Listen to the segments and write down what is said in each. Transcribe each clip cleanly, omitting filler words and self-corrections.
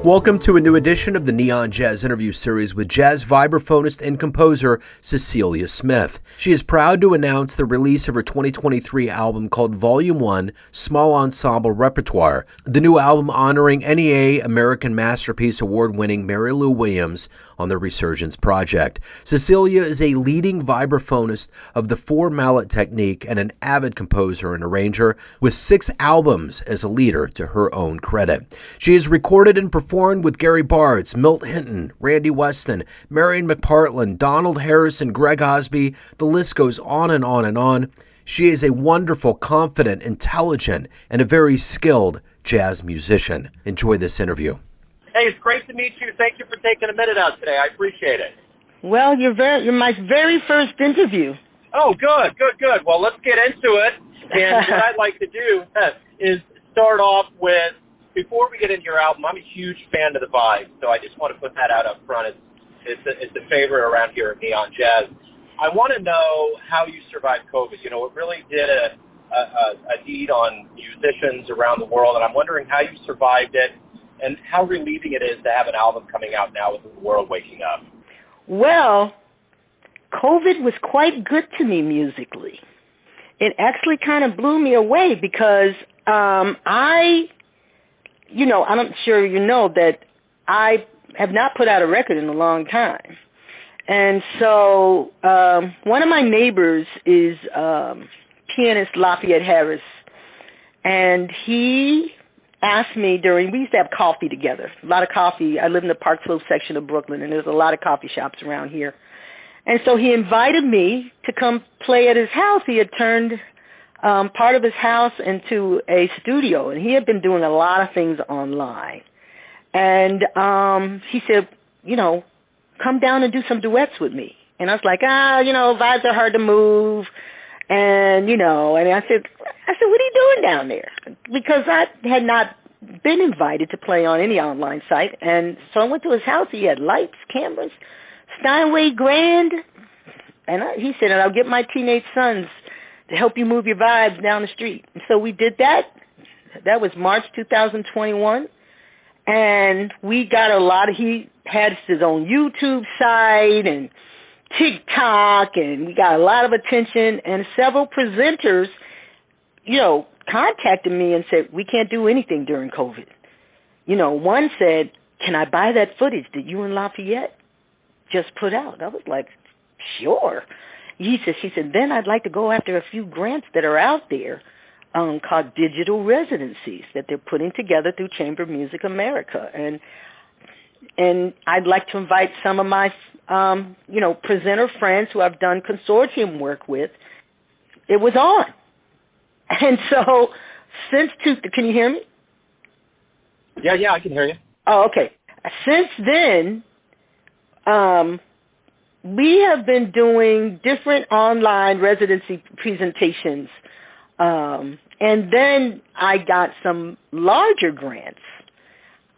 Welcome to a new edition of the Neon Jazz interview series with jazz vibraphonist and composer Cecilia Smith. She is proud to announce the release of her 2023 album called Volume 1, Small Ensemble Repertoire, the new album honoring NEA American Masterpiece Award-winning Mary Lou Williams on the Resurgence project. Cecilia is a leading vibraphonist of the four-mallet technique and an avid composer and arranger with 6 albums as a leader to her own credit. She has recorded and performed with Gary Bartz, Milt Hinton, Randy Weston, Marian McPartland, Donald Harrison, Greg Osby. The list goes on and on and on. She is a wonderful, confident, intelligent, and a very skilled jazz musician. Enjoy this interview. Hey, it's great to meet you. Thank you for taking a minute out today. I appreciate it. Well, you're my very first interview. Oh, good. Well, let's get into it. And what I'd like to do is start off with, before we get into your album, I'm a huge fan of the vibe, so I just want to put that out up front. It's a favorite around here at Neon Jazz. I want to know how you survived COVID. You know, it really did a deed on musicians around the world, and I'm wondering how you survived it and how relieving it is to have an album coming out now with the world waking up. Well, COVID was quite good to me musically. It actually kind of blew me away because I'm sure you know that I have not put out a record in a long time. And so one of my neighbors is pianist Lafayette Harris, and he asked me we used to have coffee together, a lot of coffee. I live in the Park Slope section of Brooklyn, and there's a lot of coffee shops around here. And so he invited me to come play at his house. He had turned part of his house into a studio, and he had been doing a lot of things online. And he said, come down and do some duets with me. And I was like, vibes are hard to move. And, and I said, what are you doing down there? Because I had not been invited to play on any online site. And so I went to his house. He had lights, cameras, Steinway Grand. And he said, I'll get my teenage sons to help you move your vibes down the street. And so we did that. That was March 2021. And we got he had his own YouTube site and TikTok, and we got a lot of attention. And several presenters, contacted me and said, we can't do anything during COVID. One said, can I buy that footage that you and Lafayette just put out? I was like, sure. She said, then I'd like to go after a few grants that are out there called digital residencies that they're putting together through Chamber Music America. And I'd like to invite some of my, presenter friends who I've done consortium work with. It was on. And so can you hear me? Yeah, I can hear you. Oh, okay. Since then, we have been doing different online residency presentations, and then I got some larger grants.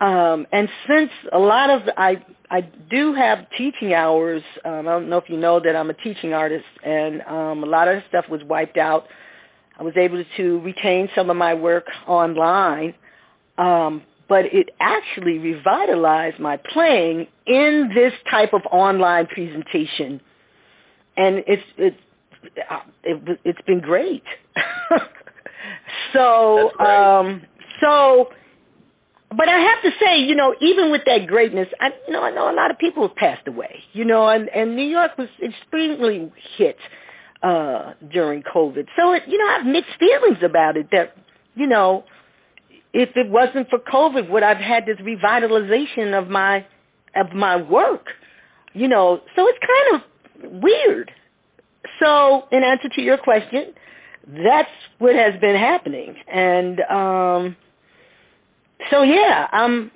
And since a lot of I do have teaching hours, I don't know if you know that I'm a teaching artist, and a lot of the stuff was wiped out. I was able to retain some of my work online, but it actually revitalized my playing in this type of online presentation, and it's been great. But I have to say, even with that greatness, I know a lot of people have passed away, and New York was extremely hit during COVID. So I have mixed feelings about it. That if it wasn't for COVID, would I've had this revitalization of my work? So it's kind of weird. So in answer to your question, that's what has been happening, and so yeah, I'm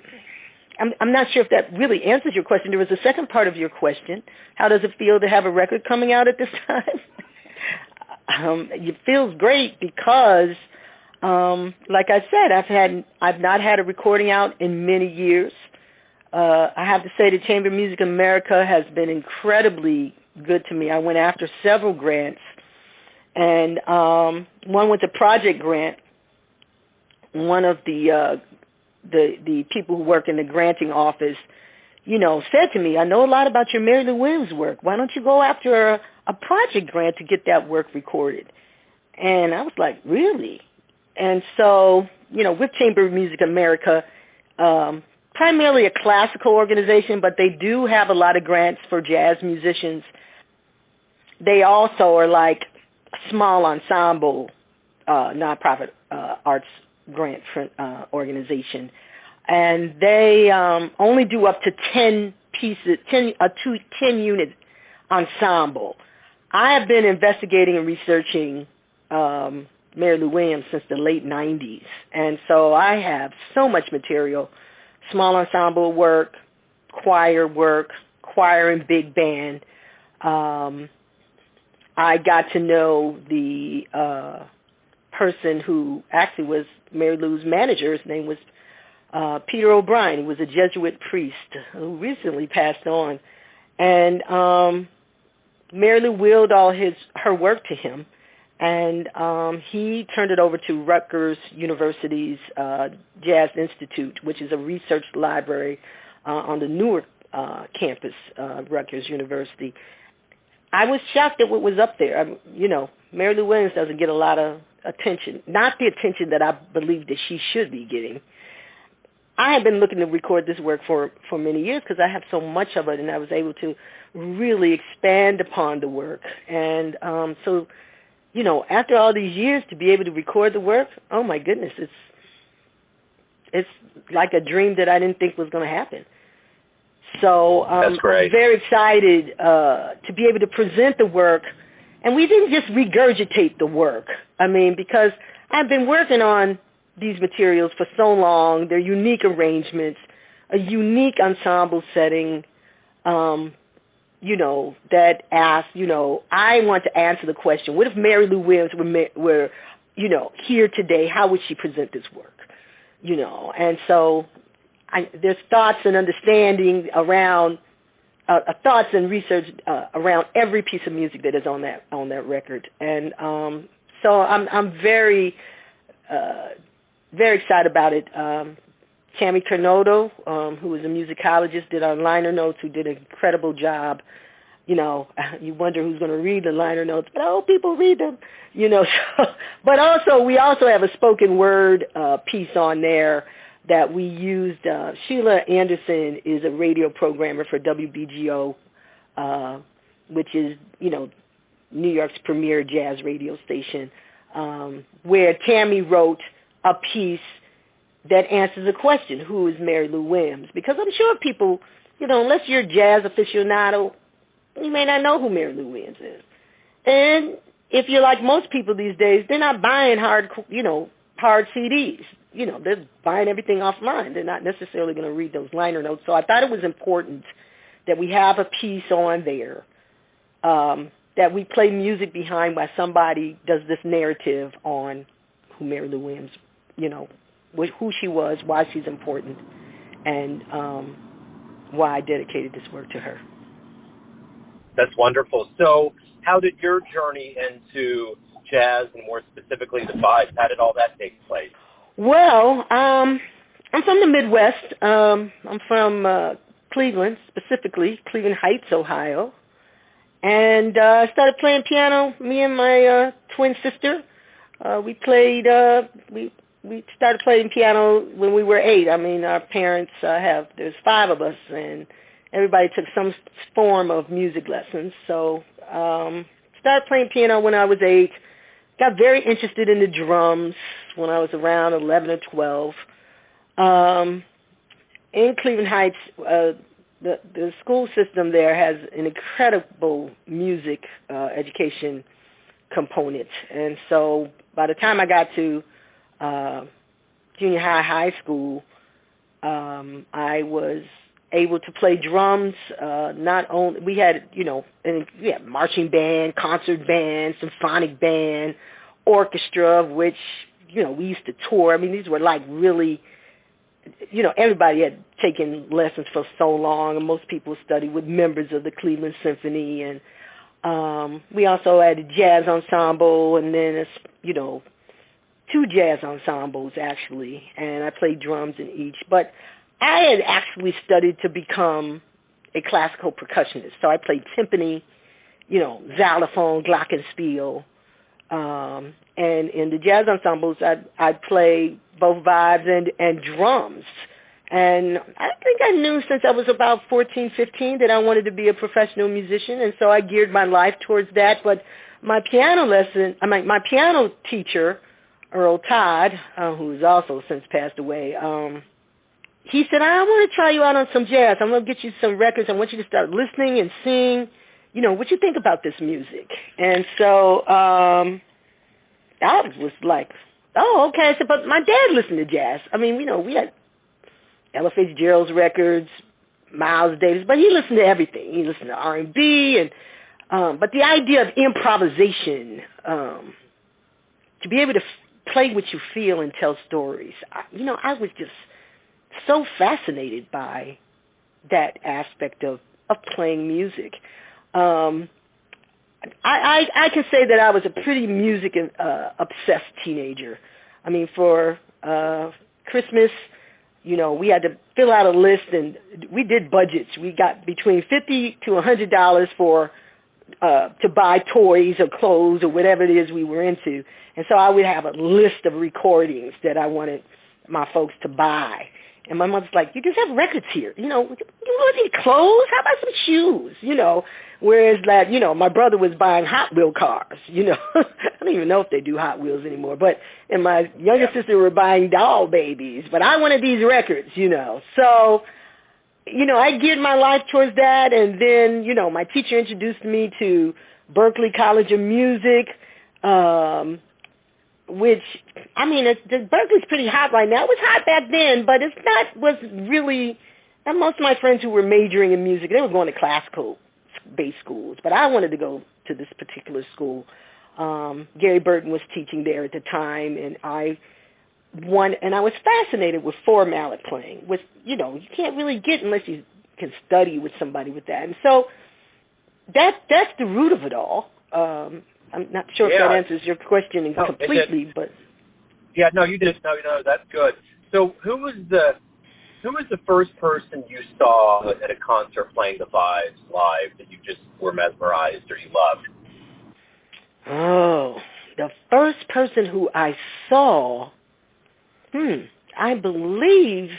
not sure if that really answers your question. There was a second part of your question: how does it feel to have a record coming out at this time? It feels great because, like I said, I've not had a recording out in many years. I have to say that Chamber Music America has been incredibly good to me. I went after several grants, And one with a project grant. One of the people who work in the granting office, said to me, "I know a lot about your Mary Lou Williams work. Why don't you go after a project grant to get that work recorded?" And I was like, "Really?" And so, with Chamber of Music America, primarily a classical organization, but they do have a lot of grants for jazz musicians. They also are like a small ensemble, nonprofit arts grant organization, and they only do up to 10 pieces, 10 unit ensemble. I have been investigating and researching Mary Lou Williams since the late 90s, and so I have so much material: small ensemble work, choir and big band. I got to know the person who actually was Mary Lou's manager. His name was Peter O'Brien. He was a Jesuit priest who recently passed on. And Mary Lou willed all her work to him, and he turned it over to Rutgers University's Jazz Institute, which is a research library on the Newark campus, Rutgers University. I was shocked at what was up there. Mary Lou Williams doesn't get a lot of attention, not the attention that I believe that she should be getting. I have been looking to record this work for many years because I have so much of it, and I was able to really expand upon the work. And so, after all these years, to be able to record the work, oh my goodness, it's like a dream that I didn't think was going to happen. So That's great. I'm very excited to be able to present the work. And we didn't just regurgitate the work. Because I've been working on these materials for so long. They're unique arrangements, a unique ensemble setting, that asks, I want to answer the question, what if Mary Lou Williams were here today, how would she present this work? And so there's thoughts and understanding around, thoughts and research around every piece of music that is on that record. And so I'm very, very excited about it. Tammy Carnoto, who was a musicologist, did our liner notes, who did an incredible job. You wonder who's going to read the liner notes, but I hope people read them. But also, we also have a spoken word piece on there that we used. Sheila Anderson is a radio programmer for WBGO, which is, New York's premier jazz radio station, where Tammy wrote a piece that answers a question, who is Mary Lou Williams? Because I'm sure people, unless you're a jazz aficionado, you may not know who Mary Lou Williams is. And if you're like most people these days, they're not buying hard CDs. They're buying everything offline. They're not necessarily going to read those liner notes. So I thought it was important that we have a piece on there, that we play music behind while somebody does this narrative on who Mary Lou Williams, who she was, why she's important, and why I dedicated this work to her. That's wonderful. So how did your journey into jazz, and more specifically the vibes, how did all that take place? Well, I'm from the Midwest. I'm from Cleveland, specifically Cleveland Heights, Ohio. And I started playing piano, me and my twin sister. We started playing piano when we were 8. Our parents there's 5 of us, and everybody took some form of music lessons. So started playing piano when I was 8. Got very interested in the drums when I was around 11 or 12. In Cleveland Heights, the school system there has an incredible music education component. And so by the time I got to junior high school, I was able to play drums. Not only we had, marching band, concert band, symphonic band, orchestra, of which we used to tour. These were like really, everybody had taken lessons for so long, and most people studied with members of the Cleveland Symphony, and We also had a jazz ensemble, and then, two jazz ensembles, actually, and I played drums in each. But I had actually studied to become a classical percussionist, so I played timpani, xylophone, glockenspiel, and in the jazz ensembles, I'd play both vibes and drums. And I think I knew since I was about 14, 15 that I wanted to be a professional musician, and so I geared my life towards that. But my piano teacher, Earl Todd, who's also since passed away, he said, I want to try you out on some jazz. I'm going to get you some records. I want you to start listening and seeing, what you think about this music. And so I was like, oh, okay. I said, but my dad listened to jazz. I mean, we had Ella Fitzgerald's records, Miles Davis, but he listened to everything. He listened to R&B, but the idea of improvisation, to be able to play what you feel and tell stories, I was just so fascinated by that aspect of playing music. I can say that I was a pretty music obsessed teenager. I mean, for Christmas, we had to fill out a list, and we did budgets. We got between $50 to $100 for to buy toys or clothes or whatever it is we were into. And so I would have a list of recordings that I wanted my folks to buy. And my mother's like, you just have records here. You want any clothes? How about some shoes? Whereas that, my brother was buying Hot Wheel cars. I don't even know if they do Hot Wheels anymore. And my younger sister were buying doll babies. But I wanted these records, So, I geared my life towards that. And then, my teacher introduced me to Berklee College of Music, which, Berkeley's pretty hot right now. It was hot back then, but and most of my friends who were majoring in music, they were going to classical-based schools, but I wanted to go to this particular school. Gary Bartz was teaching there at the time, and I was fascinated with four-mallet playing, which, you can't really get unless you can study with somebody with that. And so that's the root of it all. I'm not sure if that answers your question completely, but yeah, no, you did. No, that's good. So, who was the first person you saw at a concert playing the vibes live that you just were mesmerized or you loved? Oh, the first person who I saw, I believe,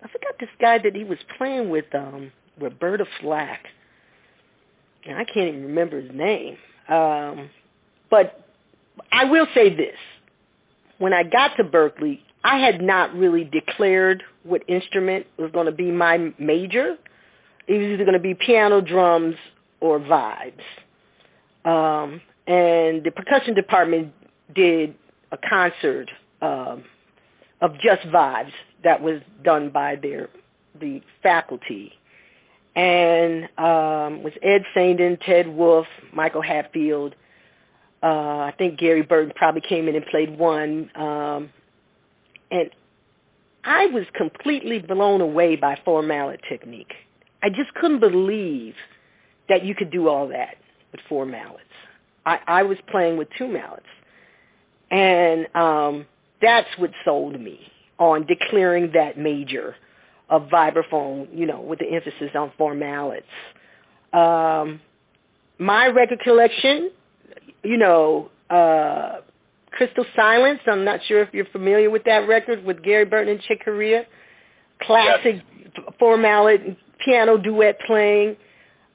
I forgot this guy that he was playing with, Roberta Flack. And I can't even remember his name. But I will say this. When I got to Berklee, I had not really declared what instrument was going to be my major. It was either going to be piano, drums, or vibes. And the percussion department did a concert of just vibes that was done by the faculty. And it was Ed Sandin, Ted Wolf, Michael Hatfield. I think Gary Bartz probably came in and played one. And I was completely blown away by four-mallet technique. I just couldn't believe that you could do all that with four mallets. I was playing with two mallets. And that's what sold me on declaring that major of vibraphone, with the emphasis on four mallets. My record collection, Crystal Silence, I'm not sure if you're familiar with that record, with Gary Bartz and Chick Corea. Classic four-mallet piano duet playing,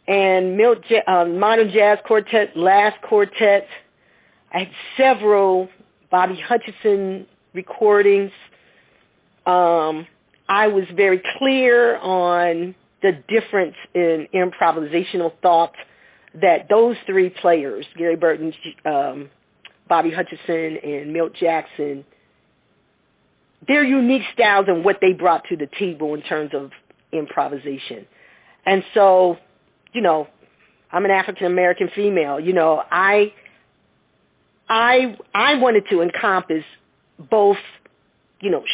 and Modern Jazz Quartet, Last Quartet. I had several Bobby Hutcherson recordings. I was very clear on the difference in improvisational thought that those three players, Gary Bartz, Bobby Hutcherson, and Milt Jackson, their unique styles and what they brought to the table in terms of improvisation. And so, I'm an African-American female. I wanted to encompass both,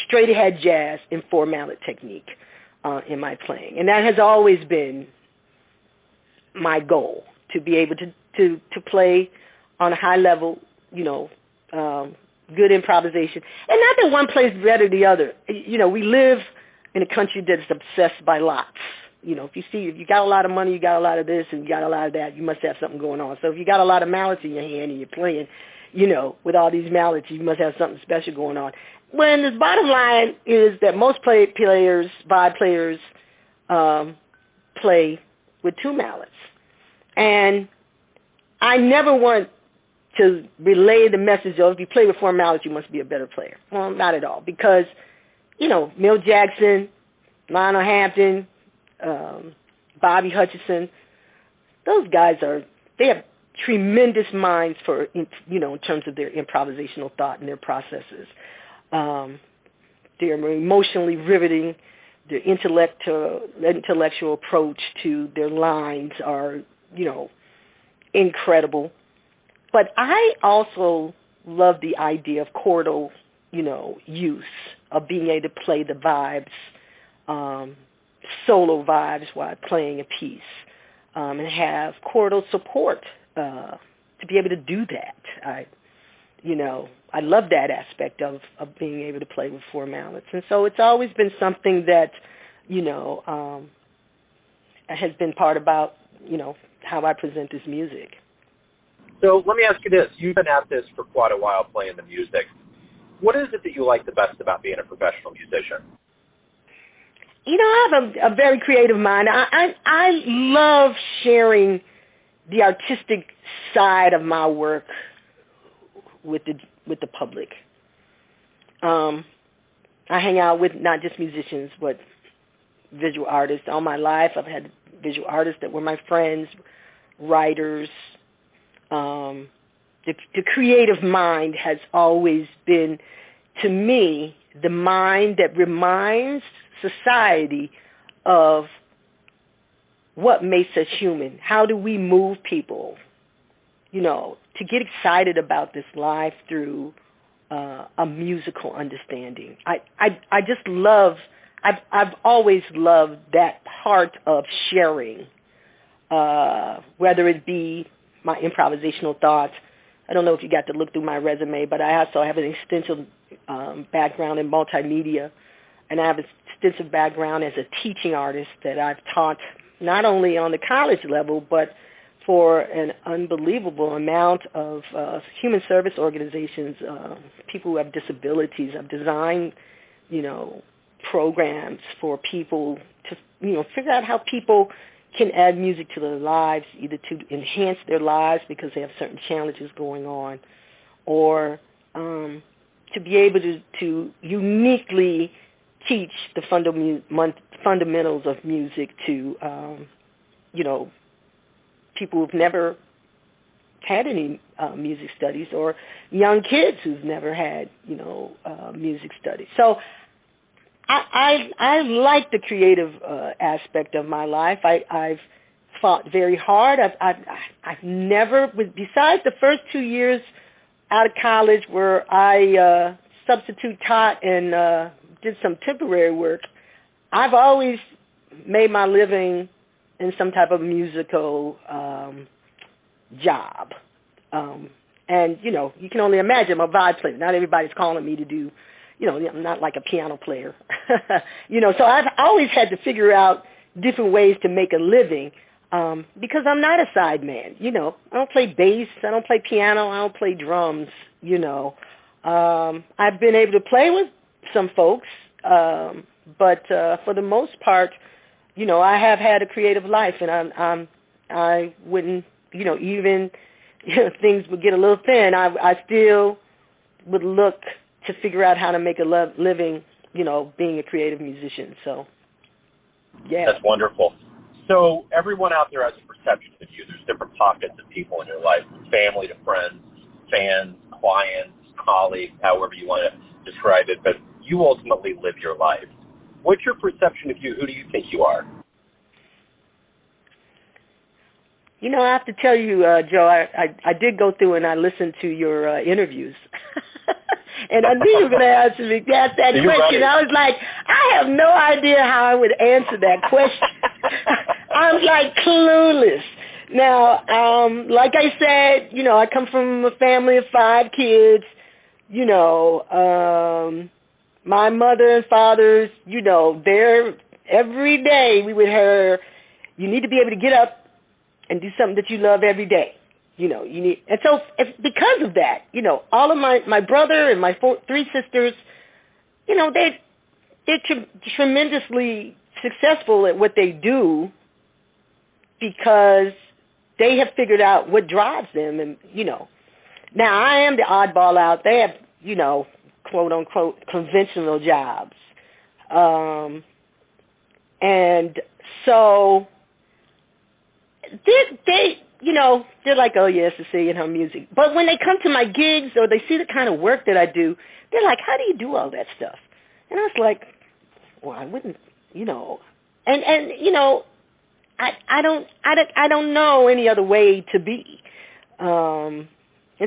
straight-ahead jazz and four-mallet technique in my playing. And that has always been my goal, to be able to play on a high level, good improvisation. And not that one plays better than the other. We live in a country that's obsessed by lots. If you got a lot of money, you got a lot of this, and you got a lot of that, you must have something going on. So if you got a lot of mallets in your hand and you're playing, with all these mallets, you must have something special going on. When the bottom line is that most vibe players, play with two mallets. And I never want to relay the message of if you play with four mallets, you must be a better player. Well, not at all, because, Milt Jackson, Lionel Hampton, Bobby Hutcherson, those guys they have tremendous minds for, in terms of their improvisational thought and their processes. They're emotionally riveting. Their intellectual approach to their lines are, incredible. But I also love the idea of chordal, use of being able to play the vibes, solo vibes while playing a piece, and have chordal support to be able to do that. I love that aspect of being able to play with four mallets. And so it's always been something that, has been part about, how I present this music. So let me ask you this. You've been at this for quite a while playing the music. What is it that you like the best about being a professional musician? I have a very creative mind. I love sharing the artistic side of my work with the public. I hang out with not just musicians, but visual artists. All my life, I've had visual artists that were my friends, writers. The creative mind has always been, to me, the mind that reminds society of what makes us human. How do we move people, to get excited about this life through a musical understanding. I just love, I've always loved that part of sharing, whether it be my improvisational thoughts. I don't know if you got to look through my resume, but I also have an extensive background in multimedia, and I have an extensive background as a teaching artist that I've taught not only on the college level, but for an unbelievable amount of human service organizations, people who have disabilities. I've designed, programs for people to, figure out how people can add music to their lives, either to enhance their lives because they have certain challenges going on, or to be able to uniquely teach the fundamentals of music to, people who've never had any music studies, or young kids who've never had, music studies. So I like the creative aspect of my life. I've fought very hard. I've never, besides the first 2 years out of college where I substitute taught and did some temporary work, I've always made my living in some type of musical job. And, you can only imagine I'm a vibe player. Not everybody's calling me to do, I'm not like a piano player. So I've always had to figure out different ways to make a living because I'm not a side man. I don't play bass. I don't play piano. I don't play drums, I've been able to play with some folks, but for the most part, I have had a creative life, and I wouldn't, even things would get a little thin, I still would look to figure out how to make a living, being a creative musician. So, yeah. That's wonderful. So everyone out there has a perception of you. There's different pockets of people in your life, from family to friends, fans, clients, colleagues, however you want to describe it, but you ultimately live your life. What's your perception of you? Who do you think you are? I have to tell you, Joe, I did go through and I listened to your interviews. And I knew you were going to ask that question. Right. I was like, I have no idea how I would answer that question. I was like clueless. Now, like I said, I come from a family of 5 kids. My mother and fathers, they're every day we would hear, you need to be able to get up and do something that you love every day. You need, and so because of that, all of my brother and my 3 sisters, they're tremendously successful at what they do because they have figured out what drives them. And, now I am the oddball out. They have, quote unquote, conventional jobs. And so they're like, oh, yeah, Cecilia and her music. But when they come to my gigs or they see the kind of work that I do, they're like, how do you do all that stuff? And I was like, well, I wouldn't, I don't know any other way to be. And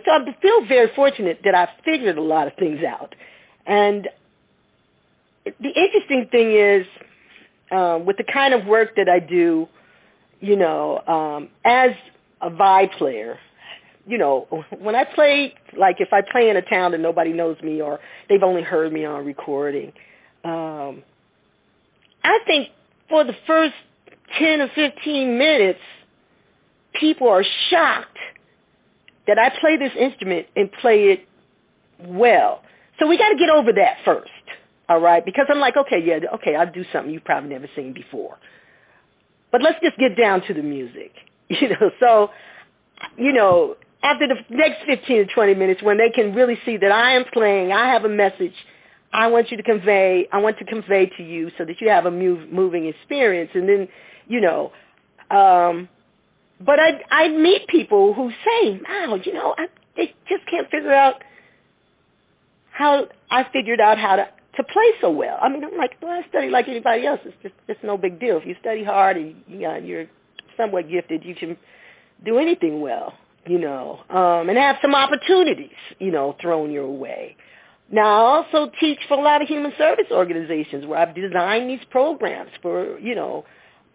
so I feel very fortunate that I've figured a lot of things out. And the interesting thing is, with the kind of work that I do, as a vibe player, when I play, like if I play in a town and nobody knows me or they've only heard me on recording, I think for the first 10 or 15 minutes, people are shocked that I play this instrument and play it well. So we got to get over that first, all right? Because I'm like, okay, I'll do something you've probably never seen before. But let's just get down to the music, So, after the next 15 to 20 minutes, when they can really see that I am playing, I have a message I want to convey to you so that you have a moving experience. And then, but I meet people who say, wow, they just can't figure out how I figured out how to play so well. I mean, I'm like, well, I study like anybody else. It's no big deal. If you study hard and you're somewhat gifted, you can do anything well, and have some opportunities, thrown your way. Now, I also teach for a lot of human service organizations where I've designed these programs for,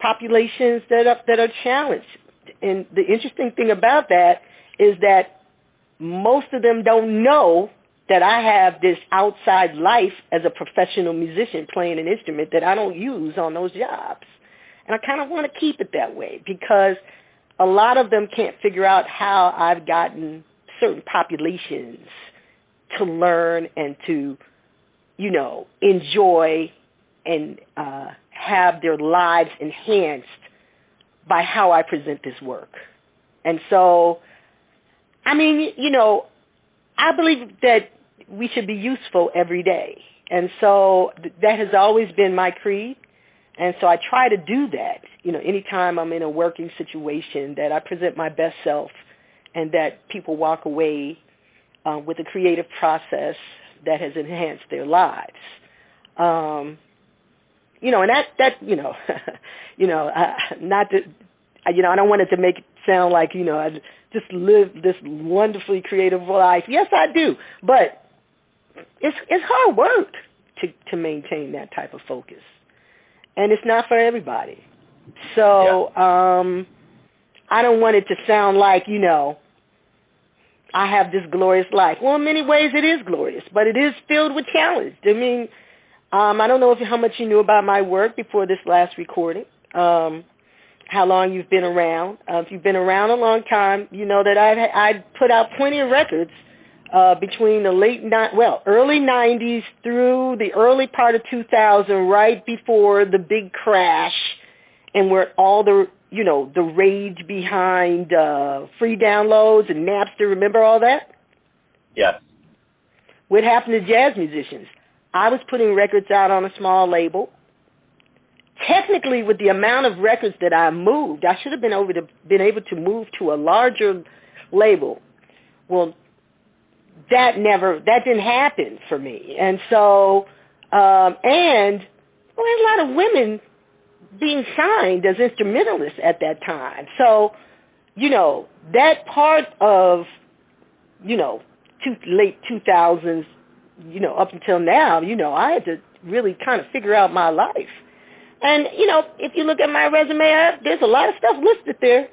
populations that are challenged. And the interesting thing about that is that most of them don't know that I have this outside life as a professional musician playing an instrument that I don't use on those jobs. And I kind of want to keep it that way because a lot of them can't figure out how I've gotten certain populations to learn and to, enjoy and have their lives enhanced by how I present this work. And so, I mean, I believe that we should be useful every day. And so that has always been my creed. And so I try to do that, anytime I'm in a working situation, that I present my best self and that people walk away with a creative process that has enhanced their lives. And not that, I don't want it to make it sound like, I just live this wonderfully creative life. Yes, I do. But it's hard work to maintain that type of focus. And it's not for everybody. So I don't want it to sound like, I have this glorious life. Well, in many ways it is glorious, but it is filled with challenge. I mean, I don't know how much you knew about my work before this last recording, how long you've been around. If you've been around a long time, you know that I put out plenty of records between the early 90s through the early part of 2000, right before the big crash, and where all the rage behind free downloads and Napster. Remember all that? Yes. What happened to jazz musicians? I was putting records out on a small label. Technically, with the amount of records that I moved, I should have been able to move to a larger label. Well, that didn't happen for me. And so, there's a lot of women being signed as instrumentalists at that time. So, that part of, late 2000s, up until now, I had to really kind of figure out my life. And, if you look at my resume, there's a lot of stuff listed there.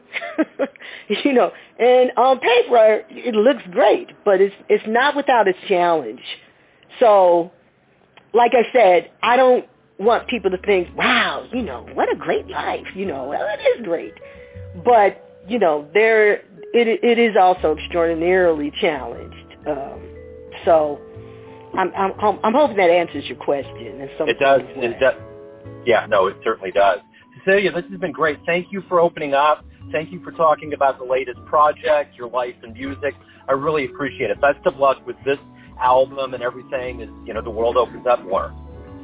And on paper, it looks great, but it's not without its challenge. So, like I said, I don't want people to think, wow, what a great life. Well, it is great. But, it is also extraordinarily challenged. So I'm hoping that answers your question. It does. It does. Yeah, no, it certainly does. Cecilia, this has been great. Thank you for opening up. Thank you for talking about the latest project, your life and music. I really appreciate it. Best of luck with this album and everything as, the world opens up more.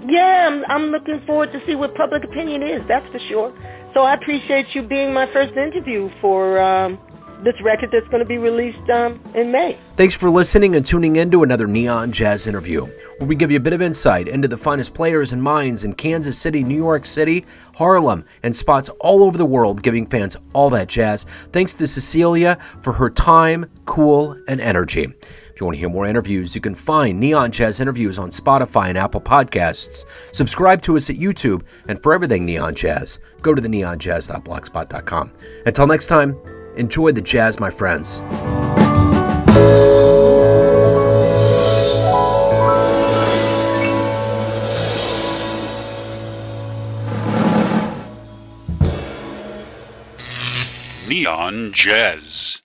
Yeah, I'm looking forward to see what public opinion is, that's for sure. So I appreciate you being my first interview for this record that's going to be released in May. Thanks for listening and tuning in to another Neon Jazz interview, where we give you a bit of insight into the finest players and minds in Kansas City, New York City, Harlem, and spots all over the world, giving fans all that jazz. Thanks to Cecilia for her time, cool, and energy. If you want to hear more interviews, you can find Neon Jazz Interviews on Spotify and Apple Podcasts. Subscribe to us at YouTube, and for everything Neon Jazz, go to the neonjazz.blogspot.com. Until next time, enjoy the jazz, my friends. Neon Jazz.